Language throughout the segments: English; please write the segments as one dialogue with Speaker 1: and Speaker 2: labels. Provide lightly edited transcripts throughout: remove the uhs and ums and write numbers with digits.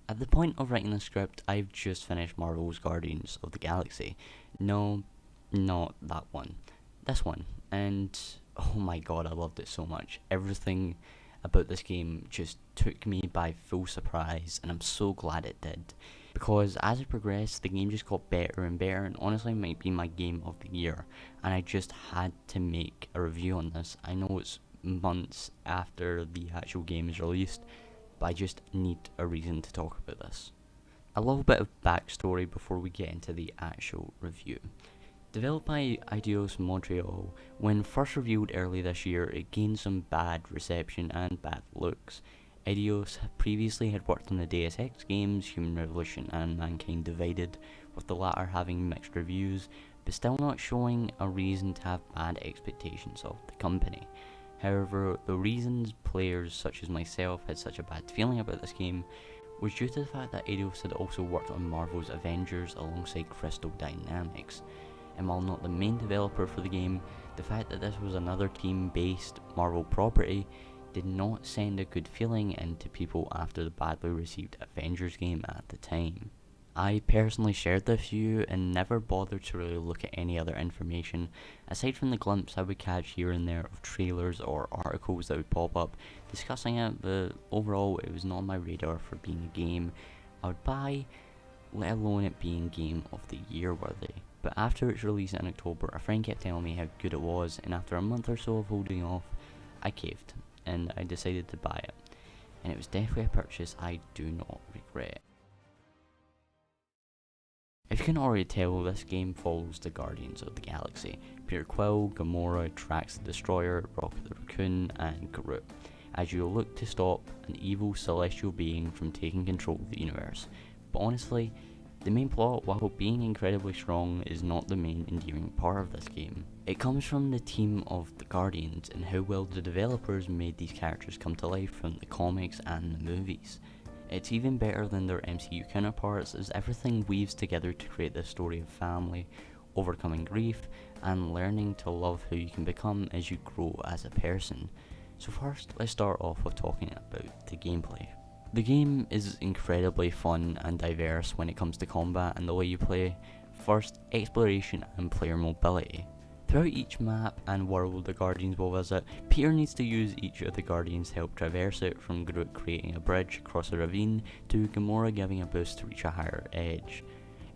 Speaker 1: At the point of writing the script, I've just finished Marvel's Guardians of the Galaxy. No, not that one. This one. And oh my god, I loved it so much. Everything about this game just took me by full surprise, and I'm so glad it did. Because as it progressed, the game just got better and better, and honestly might be my game of the year. And I just had to make a review on this. I know it's months after the actual game is released, but I just need a reason to talk about this. A little bit of backstory before we get into the actual review. Developed by Eidos Montreal, when first revealed early this year, it gained some bad reception and bad looks. Eidos previously had worked on the Deus Ex games, Human Revolution and Mankind Divided, with the latter having mixed reviews, but still not showing a reason to have bad expectations of the company. However, the reasons players such as myself had such a bad feeling about this game was due to the fact that Eidos had also worked on Marvel's Avengers alongside Crystal Dynamics, and while not the main developer for the game, the fact that this was another team-based Marvel property did not send a good feeling into people after the badly received Avengers game at the time. I personally shared this view and never bothered to really look at any other information, aside from the glimpse I would catch here and there of trailers or articles that would pop up discussing it, but overall it was not on my radar for being a game I would buy, let alone it being Game of the Year worthy. But after its release in October, a friend kept telling me how good it was, and after a month or so of holding off, I caved, and I decided to buy it. And it was definitely a purchase I do not regret. If you can already tell, this game follows the Guardians of the Galaxy: Peter Quill, Gamora, Drax the Destroyer, Rocket the Raccoon, and Groot, as you look to stop an evil celestial being from taking control of the universe. But honestly, the main plot, while being incredibly strong, is not the main endearing part of this game. It comes from the team of the Guardians and how well the developers made these characters come to life from the comics and the movies. It's even better than their MCU counterparts, as everything weaves together to create this story of family, overcoming grief, and learning to love who you can become as you grow as a person. So first, let's start off with talking about the gameplay. The game is incredibly fun and diverse when it comes to combat and the way you play. First, exploration and player mobility. Throughout each map and world the Guardians will visit, Peter needs to use each of the Guardians to help traverse it, from Groot creating a bridge across a ravine to Gamora giving a boost to reach a higher edge.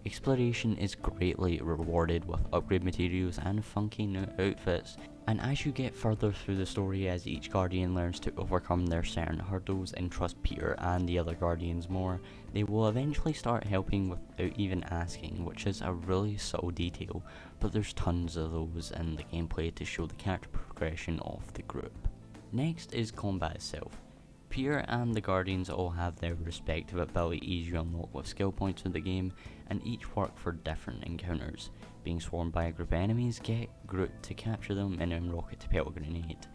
Speaker 1: Exploration is greatly rewarded with upgrade materials and funky new outfits, and as you get further through the story, as each Guardian learns to overcome their certain hurdles and trust Peter and the other Guardians more, they will eventually start helping without even asking, which is a really subtle detail, but there's tons of those in the gameplay to show the character progression of the group. Next is combat itself. Peter and the Guardians all have their respective abilities you unlock with skill points in the game, and each work for different encounters. Being swarmed by a group of enemies, get Groot to capture them and then Rocket to pelt a grenade.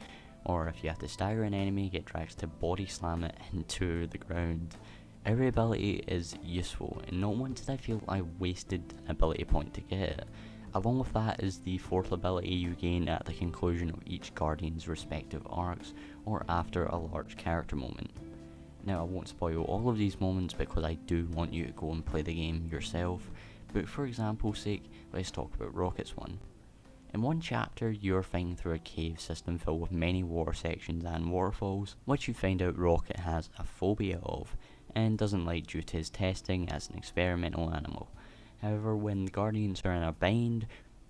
Speaker 1: Or if you have to stagger an enemy, get Drax to body slam it into the ground. Every ability is useful, and not once did I feel I wasted an ability point to get it. Along with that is the fourth ability you gain at the conclusion of each Guardian's respective arcs, or after a large character moment. Now, I won't spoil all of these moments because I do want you to go and play the game yourself, but for example's sake, let's talk about Rocket's one. In one chapter, you're fighting through a cave system filled with many water sections and waterfalls, which you find out Rocket has a phobia of, and doesn't like due to his testing as an experimental animal. However, when the Guardians are in a bind,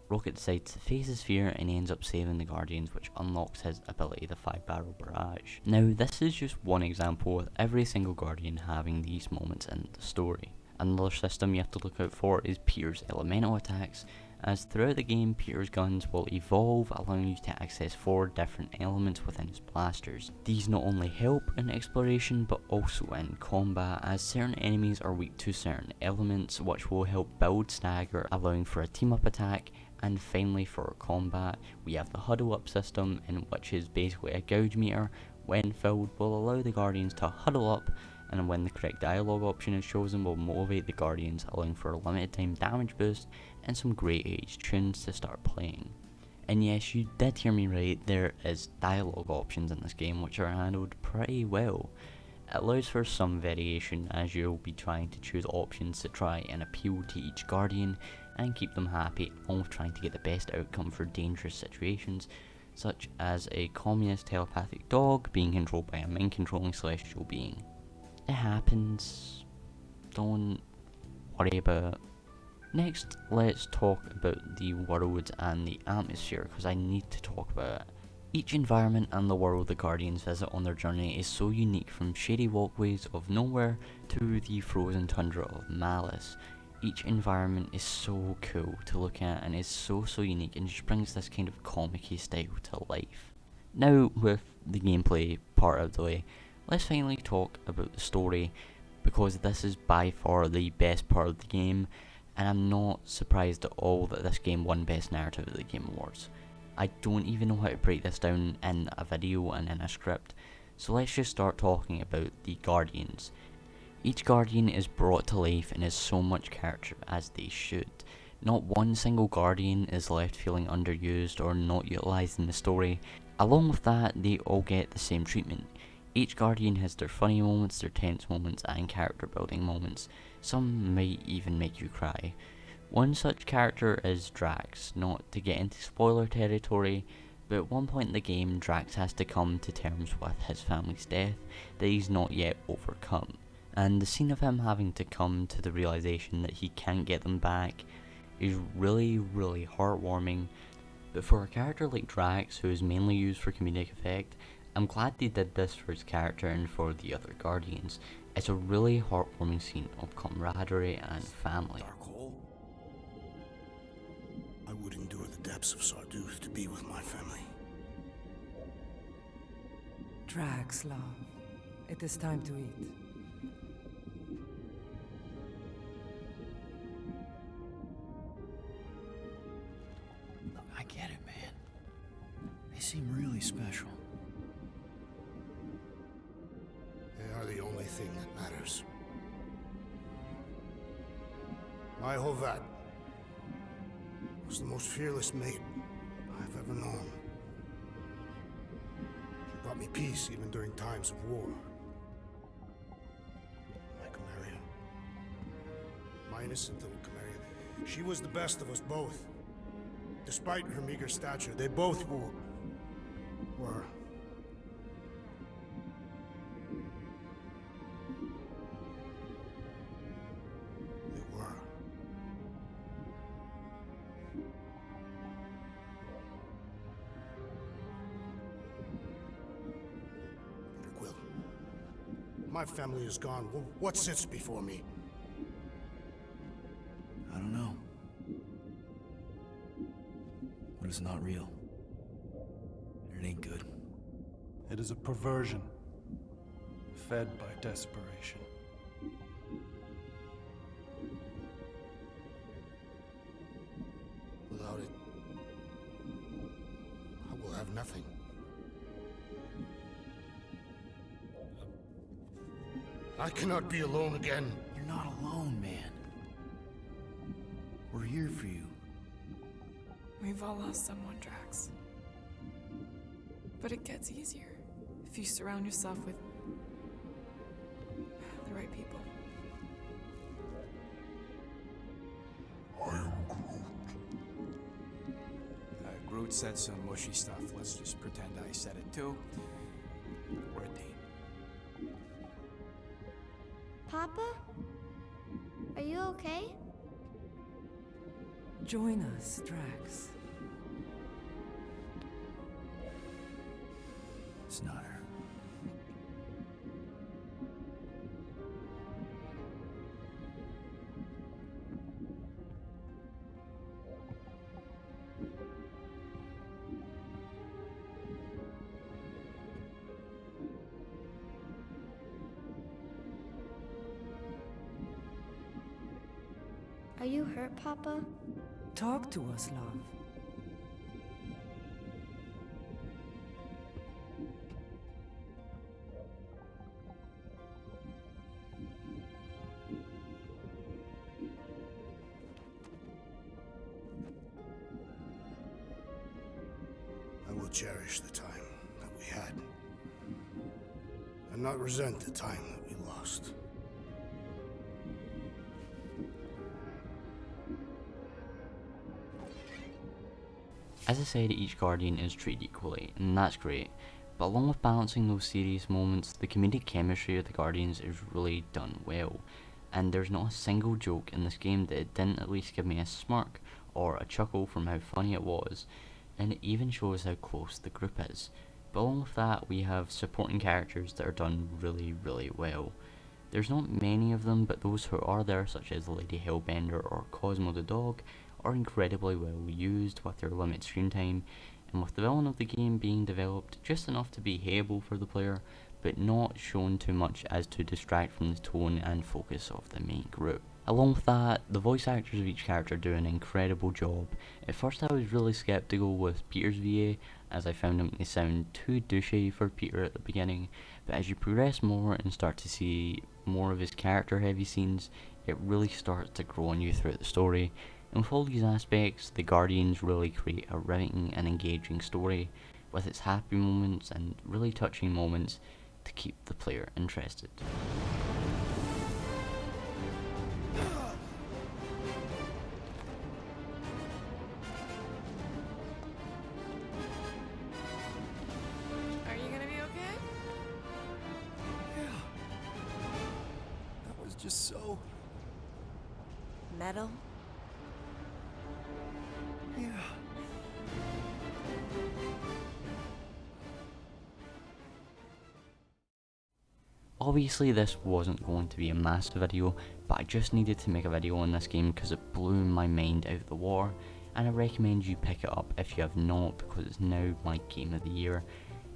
Speaker 1: Rocket decides to face his fear and he ends up saving the Guardians, which unlocks his ability, the 5-barrel barrage. Now, this is just one example, with every single Guardian having these moments in the story. Another system you have to look out for is Peter's elemental attacks, as throughout the game Peter's guns will evolve, allowing you to access 4 different elements within his blasters. These not only help in exploration but also in combat, as certain enemies are weak to certain elements, which will help build stagger, allowing for a team up attack. And finally, for combat, we have the huddle up system, in which is basically a gauge meter. When filled, will allow the Guardians to huddle up, and when the correct dialogue option is chosen, will motivate the Guardians, allowing for a limited time damage boost and some great age tunes to start playing. And yes, you did hear me right, there is dialogue options in this game which are handled pretty well. It allows for some variation as you'll be trying to choose options to try and appeal to each guardian and keep them happy, along with trying to get the best outcome for dangerous situations, such as a communist telepathic dog being controlled by a mind-controlling celestial being. It happens. Don't worry about it. Next, let's talk about the world and the atmosphere, because I need to talk about it. Each environment and the world the Guardians visit on their journey is so unique, from shady walkways of nowhere to the frozen tundra of Malice. Each environment is so cool to look at and is so unique, and just brings this kind of comic-y style to life. Now, with the gameplay part out of the way, let's finally talk about the story, because this is by far the best part of the game, and I'm not surprised at all that this game won Best Narrative at the Game Awards. I don't even know how to break this down in a video and in a script, so let's just start talking about the Guardians. Each Guardian is brought to life and has so much character, as they should. Not one single Guardian is left feeling underused or not utilised in the story. Along with that, they all get the same treatment. Each Guardian has their funny moments, their tense moments, and character building moments. Some might even make you cry. One such character is Drax. Not to get into spoiler territory, but at one point in the game, Drax has to come to terms with his family's death that he's not yet overcome. And the scene of him having to come to the realization that he can't get them back is really heartwarming. But for a character like Drax, who is mainly used for comedic effect, I'm glad they did this for his character and for the other Guardians. It's a really heartwarming scene of camaraderie and family.
Speaker 2: Dark hole? I would endure the depths of Sarduth to be with my family.
Speaker 3: Drax, love. It is time to eat.
Speaker 2: Look, I get it, man. They seem really special. They are the only thing that matters. My Hovat was the most fearless mate I've ever known. She brought me peace even during times of war. My Camarilla. My innocent little Camarilla. She was the best of us both. Despite her meager stature, they both were. My family is gone. What sits before me?
Speaker 4: I don't know. But it's not real. It ain't good.
Speaker 5: It is a perversion, fed by desperation.
Speaker 2: Without it, I will have nothing. I cannot be alone again.
Speaker 4: You're not alone, man. We're here for you.
Speaker 6: We've all lost someone, Drax. But it gets easier if you surround yourself with the right people.
Speaker 2: I am Groot.
Speaker 7: Groot said some mushy stuff. Let's just pretend I said it too. We're a team.
Speaker 8: Papa? Are you okay?
Speaker 3: Join us, Drax.
Speaker 4: It's not her.
Speaker 8: Are you hurt, Papa?
Speaker 3: Talk to us, love.
Speaker 2: I will cherish the time that we had. and not resent the time that we lost.
Speaker 1: As I said, each Guardian is treated equally, and that's great, but along with balancing those serious moments, the comedic chemistry of the Guardians is really done well, and there's not a single joke in this game that it didn't at least give me a smirk or a chuckle from how funny it was, and it even shows how close the group is. But along with that, we have supporting characters that are done really, really well. There's not many of them, but those who are there, such as Lady Hellbender or Cosmo the dog, are incredibly well used with their limited screen time, and with the villain of the game being developed just enough to be hateable for the player, but not shown too much as to distract from the tone and focus of the main group. Along with that, the voice actors of each character do an incredible job. At first I was really skeptical with Peter's VA, as I found him to sound too douchey for Peter at the beginning, but as you progress more and start to see more of his character heavy scenes, it really starts to grow on you throughout the story. And with all these aspects, the Guardians really create a riveting and engaging story, with its happy moments and really touching moments to keep the player interested.
Speaker 6: Are you gonna be okay?
Speaker 4: Yeah. That was just so...
Speaker 3: Metal?
Speaker 4: Yeah.
Speaker 1: Obviously this wasn't going to be a massive video, but I just needed to make a video on this game because it blew my mind out of the water, and I recommend you pick it up if you have not, because it's now my game of the year,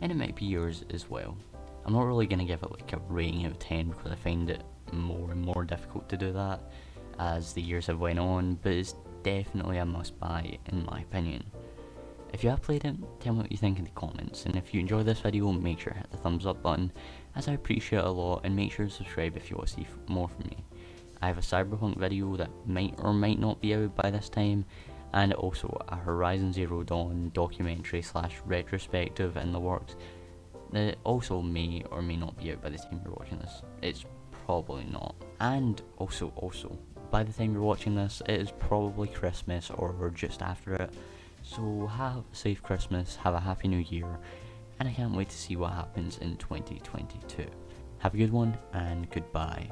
Speaker 1: and it might be yours as well. I'm not really going to give it like a rating out of 10 because I find it more and more difficult to do that as the years have went on, but it's definitely a must buy in my opinion. If you have played it, tell me what you think in the comments, and if you enjoy this video, make sure to hit the thumbs up button, as I appreciate it a lot, and make sure to subscribe if you want to see more from me. I have a Cyberpunk video that might or might not be out by this time, and also a Horizon Zero Dawn documentary / retrospective in the works that also may or may not be out by the time you're watching this. It's probably not. And also, by the time you're watching this, it is probably Christmas or just after it. So have a safe Christmas, have a happy new year, and I can't wait to see what happens in 2022. Have a good one, and goodbye.